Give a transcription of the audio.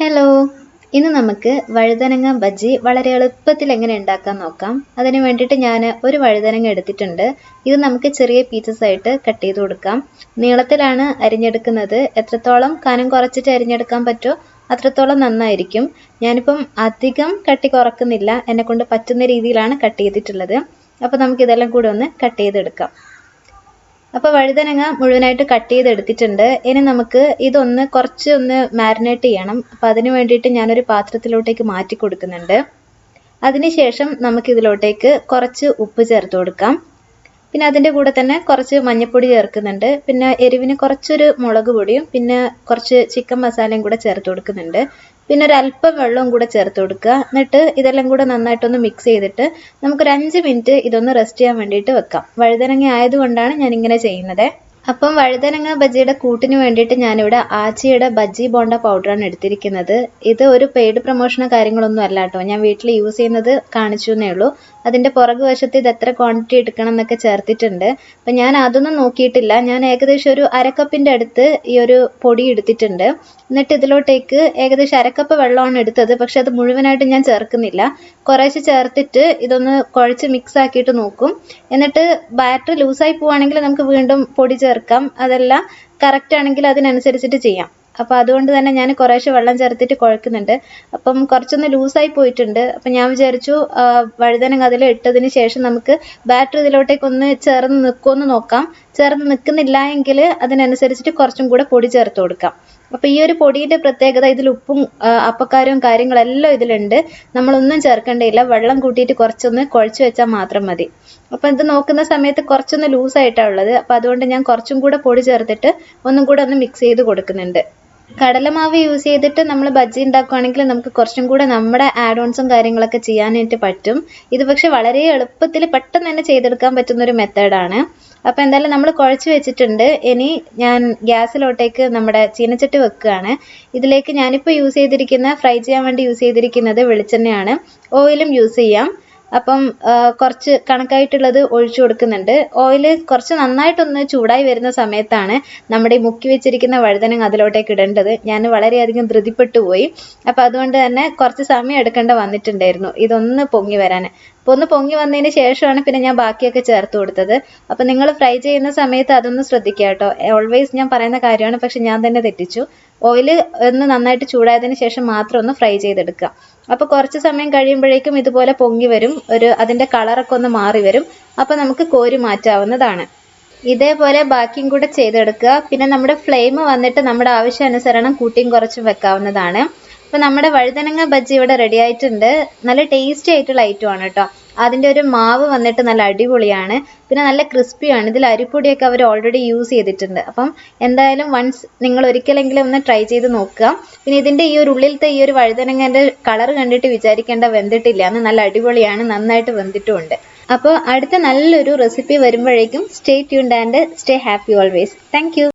Hello, ഇന്ന് നമുക്ക് വഴുതനങ്ങ ബജ്ജി വളരെ എളുപ്പത്തിൽ എങ്ങനെ ഉണ്ടാക്കാൻ നോക്കാം. അതിന് വേണ്ടിയിട്ട് ഞാൻ ഒരു വഴുതനങ്ങ എടുത്തിട്ടുണ്ട്. ഇത് നമുക്ക് ചെറിയ പീസസ് ആയിട്ട് കട്ട് ചെയ്ത് കൊടുക്കാം. നീളത്തിലാണ് അരിഞ്ഞെടുക്കുന്നത്. എത്രത്തോളം കനം കുറച്ചിട്ട് അരിഞ്ഞെടുക്കാൻ പറ്റുമോ അത്രത്തോളം നന്നായിരിക്കും. ഞാനിപ്പം അധികം കട്ടി കുറക്കുന്നില്ല, എന്നെക്കൊണ്ട് പറ്റുന്ന രീതിയിലാണ് കട്ട് ചെയ്തിട്ടുള്ളത്. അപ്പോൾ നമുക്കിതെല്ലാം കൂടെ ഒന്ന് കട്ട് ചെയ്തെടുക്കാം. അപ്പോൾ വഴുതനങ്ങ മുഴുവനായിട്ട് കട്ട് ചെയ്തെടുത്തിട്ടുണ്ട്. ഇനി നമുക്ക് ഇതൊന്ന് കുറച്ച് മാരിനേറ്റ് ചെയ്യണം. അപ്പോൾ അതിന് വേണ്ടിയിട്ട് ഞാനൊരു പാത്രത്തിലോട്ടേക്ക് മാറ്റി കൊടുക്കുന്നുണ്ട്. അതിനുശേഷം നമുക്കിതിലോട്ടേക്ക് കുറച്ച് ഉപ്പ് ചേർത്ത് കൊടുക്കാം. പിന്നെ അതിൻ്റെ കൂടെ തന്നെ കുറച്ച് മഞ്ഞൾപ്പൊടി ചേർക്കുന്നുണ്ട്. പിന്നെ എരിവിന് കുറച്ചൊരു മുളക് പൊടിയും പിന്നെ കുറച്ച് ചിക്കൻ മസാലയും കൂടെ ചേർത്ത് കൊടുക്കുന്നുണ്ട്. പിന്നെ ഒരു അല്പം വെള്ളവും കൂടെ ചേർത്ത് കൊടുക്കുക. എന്നിട്ട് ഇതെല്ലാം കൂടെ നന്നായിട്ടൊന്ന് മിക്സ് ചെയ്തിട്ട് നമുക്കൊരു 5 മിനിറ്റ് ഇതൊന്ന് റെസ്റ്റ് ചെയ്യാൻ വേണ്ടിയിട്ട് വെക്കാം. വഴുതനങ്ങ ആയതുകൊണ്ടാണ് ഞാനിങ്ങനെ ചെയ്യുന്നത്. അപ്പം വഴുതനങ്ങ ബജ്ജിയുടെ കൂട്ടിന് വേണ്ടിയിട്ട് ഞാനിവിടെ ആച്ചിയുടെ ബജ്ജി ബോണ്ട പൗഡറാണ് എടുത്തിരിക്കുന്നത്. ഇത് ഒരു പെയ്ഡ് പ്രൊമോഷനോ കാര്യങ്ങളൊന്നും അല്ല കേട്ടോ, ഞാൻ വീട്ടിൽ യൂസ് ചെയ്യുന്നത് കാണിച്ചു എന്നേ ഉള്ളൂ. അതിൻ്റെ പുറകു വശത്ത് ഇത് എത്ര ക്വാണ്ടിറ്റി എടുക്കണം എന്നൊക്കെ ചേർത്തിട്ടുണ്ട്. അപ്പം ഞാൻ അതൊന്നും നോക്കിയിട്ടില്ല. ഞാൻ ഏകദേശം ഒരു അരക്കപ്പിൻ്റെ അടുത്ത് ഈ ഒരു പൊടി എടുത്തിട്ടുണ്ട്. എന്നിട്ട് ഇതിലോട്ടേക്ക് ഏകദേശം അരക്കപ്പ് വെള്ളമാണ് എടുത്തത്. പക്ഷെ അത് മുഴുവനായിട്ട് ഞാൻ ചേർക്കുന്നില്ല. കുറേശ്ശെ ചേർത്തിട്ട് ഇതൊന്ന് കുഴച്ച് മിക്സ് ആക്കിയിട്ട് നോക്കും. എന്നിട്ട് ബാറ്റർ ലൂസായി പോവുകയാണെങ്കിൽ നമുക്ക് വീണ്ടും പൊടി ചേർക്കാം. അതെല്ലാം കറക്റ്റ് ആണെങ്കിൽ അതിനനുസരിച്ചിട്ട് ചെയ്യാം. അപ്പോൾ അതുകൊണ്ട് തന്നെ ഞാൻ കുറേശ്ശെ വെള്ളം ചേർത്തിട്ട് കുഴക്കുന്നുണ്ട്. അപ്പം കുറച്ചൊന്ന് ലൂസായി പോയിട്ടുണ്ട്. അപ്പം ഞാൻ വിചാരിച്ചു വഴുതനങ്ങ അതിൽ ഇട്ടതിന് ശേഷം നമുക്ക് ബാറ്റർ ഇതിലോട്ടേക്കൊന്ന് ചേർന്ന് നിൽക്കുമെന്ന് നോക്കാം. ചേർന്ന് നിൽക്കുന്നില്ല എങ്കിൽ അതിനനുസരിച്ചിട്ട് കുറച്ചും കൂടെ പൊടി ചേർത്ത് കൊടുക്കാം. അപ്പോൾ ഈ ഒരു പൊടിയുടെ പ്രത്യേകത, ഇതിൽ ഉപ്പും അപ്പക്കാരവും കാര്യങ്ങളെല്ലാം ഇതിലുണ്ട്. നമ്മളൊന്നും ചേർക്കേണ്ടയില്ല. വെള്ളം കൂട്ടിയിട്ട് കുറച്ചൊന്ന് കുഴച്ച് വെച്ചാൽ മാത്രം മതി. അപ്പം ഇത് നോക്കുന്ന സമയത്ത് കുറച്ചൊന്ന് ലൂസായിട്ടാണ് ഉള്ളത്. അപ്പം അതുകൊണ്ട് ഞാൻ കുറച്ചും കൂടെ പൊടി ചേർത്തിട്ട് ഒന്നും കൂടെ ഒന്ന് മിക്സ് ചെയ്ത് കൊടുക്കുന്നുണ്ട്. കടലമാവ് യൂസ് ചെയ്തിട്ട് നമ്മൾ ബജ്ജി ഉണ്ടാക്കുകയാണെങ്കിൽ നമുക്ക് കുറച്ചും കൂടെ നമ്മുടെ ആഡ് ഓൺസും കാര്യങ്ങളൊക്കെ ചെയ്യാനായിട്ട് പറ്റും. ഇത് പക്ഷെ വളരെ എളുപ്പത്തിൽ പെട്ടെന്ന് തന്നെ ചെയ്തെടുക്കാൻ പറ്റുന്ന ഒരു മെത്തേഡാണ്. അപ്പോൾ എന്തായാലും നമ്മൾ കുഴച്ച് വെച്ചിട്ടുണ്ട്. ഇനി ഞാൻ ഗ്യാസിലോട്ടേക്ക് നമ്മുടെ ചീനച്ചട്ടി വെക്കുകയാണ്. ഇതിലേക്ക് ഞാനിപ്പോൾ ഫ്രൈ ചെയ്യാൻ വേണ്ടി യൂസ് ചെയ്തിരിക്കുന്നത് വെളിച്ചെണ്ണയാണ്. ഓയിലും യൂസ് ചെയ്യാം. അപ്പം കുറച്ച് കണക്കായിട്ടുള്ളത് ഒഴിച്ചു കൊടുക്കുന്നുണ്ട്. ഓയിൽ കുറച്ച് നന്നായിട്ടൊന്ന് ചൂടായി വരുന്ന സമയത്താണ് നമ്മുടെ ഈ മുക്കി വെച്ചിരിക്കുന്ന വഴുതനങ്ങ അതിലോട്ടേക്ക് ഇടേണ്ടത്. ഞാൻ വളരെയധികം ധൃതിപ്പെട്ടു പോയി. അപ്പം അതുകൊണ്ട് തന്നെ കുറച്ച് സമയം എടുക്കേണ്ട വന്നിട്ടുണ്ടായിരുന്നു ഇതൊന്ന് പൊങ്ങി വരാൻ. അപ്പോൾ ഒന്ന് പൊങ്ങി വന്നതിന് ശേഷമാണ് പിന്നെ ഞാൻ ബാക്കിയൊക്കെ ചേർത്ത് കൊടുത്തത്. അപ്പം നിങ്ങൾ ഫ്രൈ ചെയ്യുന്ന സമയത്ത് അതൊന്ന് ശ്രദ്ധിക്കുക കേട്ടോ. ഓൾവേസ് ഞാൻ പറയുന്ന കാര്യമാണ്, പക്ഷെ ഞാൻ തന്നെ തെറ്റിച്ചു. ഓയിൽ ഒന്ന് നന്നായിട്ട് ചൂടായതിന് ശേഷം മാത്രം ഒന്ന് ഫ്രൈ ചെയ്തെടുക്കുക. അപ്പോൾ കുറച്ച് സമയം കഴിയുമ്പോഴേക്കും ഇതുപോലെ പൊങ്ങി വരും. അതിൻ്റെ കളറൊക്കെ ഒന്ന് മാറി വരും. അപ്പോൾ നമുക്ക് കോരി മാറ്റാവുന്നതാണ്. ഇതേപോലെ ബാക്കിയും കൂടെ ചെയ്തെടുക്കുക. പിന്നെ നമ്മുടെ ഫ്ലെയിം വന്നിട്ട് നമ്മുടെ ആവശ്യാനുസരണം കൂട്ടിയും കുറച്ചും വെക്കാവുന്നതാണ്. അപ്പോൾ നമ്മുടെ വഴുതനങ്ങ ബജ്ജി ഇവിടെ റെഡി ആയിട്ടുണ്ട്. നല്ല ടേസ്റ്റി ആയിട്ടുള്ള ഐറ്റമാണ് കേട്ടോ. അതിൻ്റെ ഒരു മാവ് വന്നിട്ട് നല്ല അടിപൊളിയാണ്. പിന്നെ നല്ല ക്രിസ്പിയാണ്. ഇതിൽ അരിപ്പൊടിയൊക്കെ അവർ ഓൾറെഡി യൂസ് ചെയ്തിട്ടുണ്ട്. അപ്പം എന്തായാലും വൺസ് നിങ്ങൾ ഒരിക്കലെങ്കിലും ഒന്ന് ട്രൈ ചെയ്ത് നോക്കുക. പിന്നെ ഇതിൻ്റെ ഈ ഒരു ഉള്ളിലത്തെ ഈ ഒരു വഴുതനങ്ങൻ്റെ കളർ കണ്ടിട്ട് വിചാരിക്കേണ്ട വെന്തിട്ടില്ല എന്ന്. നല്ല അടിപൊളിയാണ്, നന്നായിട്ട് വെന്തിട്ടുമുണ്ട്. അപ്പോൾ അടുത്ത നല്ലൊരു റെസിപ്പി വരുമ്പോഴേക്കും stay tuned and stay happy always. Thank you.